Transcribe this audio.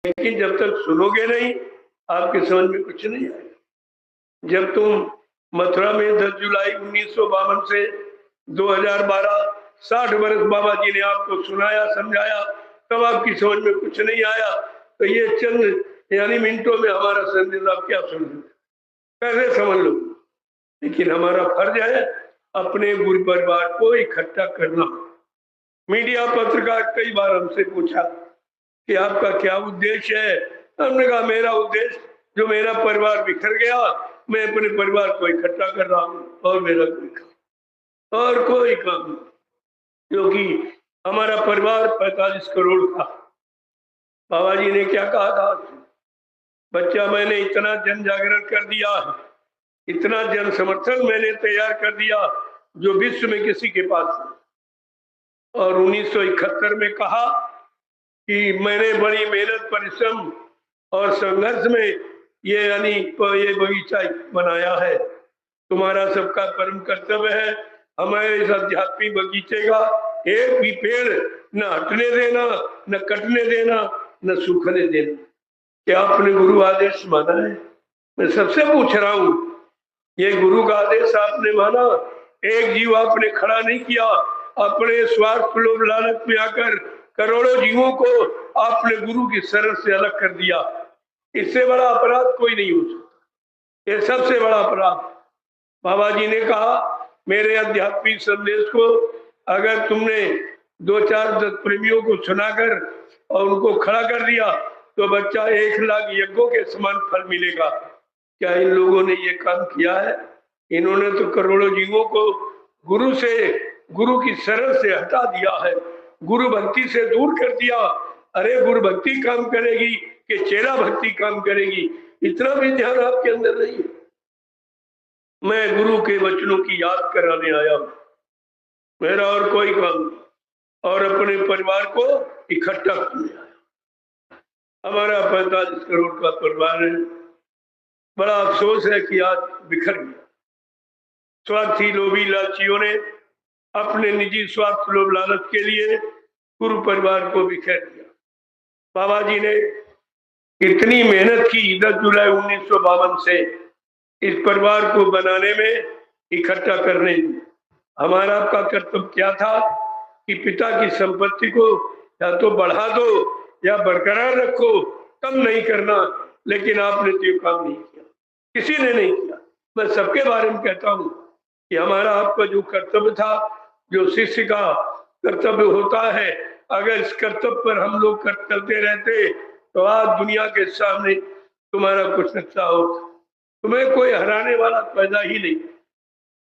लेकिन जब तक सुनोगे नहीं आपके समझ में कुछ नहीं आएगा। जब तुम मथुरा में 10 जुलाई 1952 से 2012 60 वर्ष बाबा जी ने आपको सुनाया समझाया, तब आपकी समझ में कुछ नहीं आया, तो ये चंद यानी मिनटों में हमारा संदेश आप क्या सुन कैसे समझ लो। लेकिन हमारा फर्ज है अपने गुरु परिवार को इकट्ठा करना। मीडिया पत्रकार कई बार हमसे पूछा कि आपका क्या उद्देश्य है। हमने कहा मेरा उद्देश्य, जो मेरा परिवार बिखर गया, मैं अपने परिवार को इकट्ठा कर रहा हूँ, और मेरा कोई काम और कोई काम नहीं। क्योंकि हमारा परिवार 45 करोड़ था। बाबा जी ने क्या कहा था, बच्चा मैंने इतना जन जागरण कर दिया, इतना जन समर्थन मैंने तैयार कर दिया जो विश्व में किसी के पास नहीं। और 1971 में कहा कि मैंने बड़ी मेहनत परिश्रम और संघर्ष में ये यानी ये बगीचा बनाया है। तुम्हारा सबका परम कर्तव्य है हमें इस आध्यात्मिक बगीचे का एक भी पेड़ न हटने देना, न कटने देना, न सूखने देना। क्या आपने गुरु आदेश माना है? मैं सबसे पूछ रहा हूँ, ये गुरु का आदेश आपने माना? एक जीव आपने खड़ा नहीं किया, अपने स्वार्थ लोभ लालच में आकर करोड़ों जीवों को आपने गुरु की शरण से अलग कर दिया। इससे बड़ा अपराध कोई नहीं हो सकता, ये सबसे बड़ा अपराध। बाबा जी ने कहा मेरे आध्यात्मिक संदेश को अगर तुमने 2-4 प्रेमियों को सुनाकर और उनको खड़ा कर दिया तो बच्चा 1 लाख यज्ञों के समान फल मिलेगा। क्या इन लोगों ने ये काम किया है? इन्होंने तो करोड़ों जीवों को गुरु की शरण से हटा दिया है, गुरु भक्ति से दूर कर दिया। अरे गुरु भक्ति काम करेगी कि चेला भक्ति काम करेगी, इतना भी ध्यान आपके अंदर नहीं है। मैं गुरु के वचनों की याद कराने आया हूं, मेरा और कोई काम नहीं, और अपने परिवार को इकट्ठा करने आया। हमारा 45 करोड़ का परिवार है। बड़ा अफसोस है कि आज बिखर गया। स्वार्थी लोभी लालचियों ने अपने निजी स्वार्थ लोभ लालच के लिए गुरु परिवार को बिखेर दिया। बाबा जी ने इतनी मेहनत की 10 जुलाई 1952 से इस परिवार को बनाने में, इकट्ठा करने में। हमारा आपका कर्तव्य क्या था कि पिता की संपत्ति को या तो बढ़ा दो या बरकरार रखो, कम नहीं करना। लेकिन आपने तो ये काम नहीं किया, किसी ने नहीं किया। मैं सबके बारे में कहता हूँ कि हमारा आपका जो कर्तव्य था, जो शिष्य का कर्तव्य होता है, अगर इस कर्तव्य पर हम लोग चलते रहते तो आज दुनिया के सामने तुम्हारा कुछ नक्शा होता। तुम्हें कोई हराने वाला पैदा ही नहीं।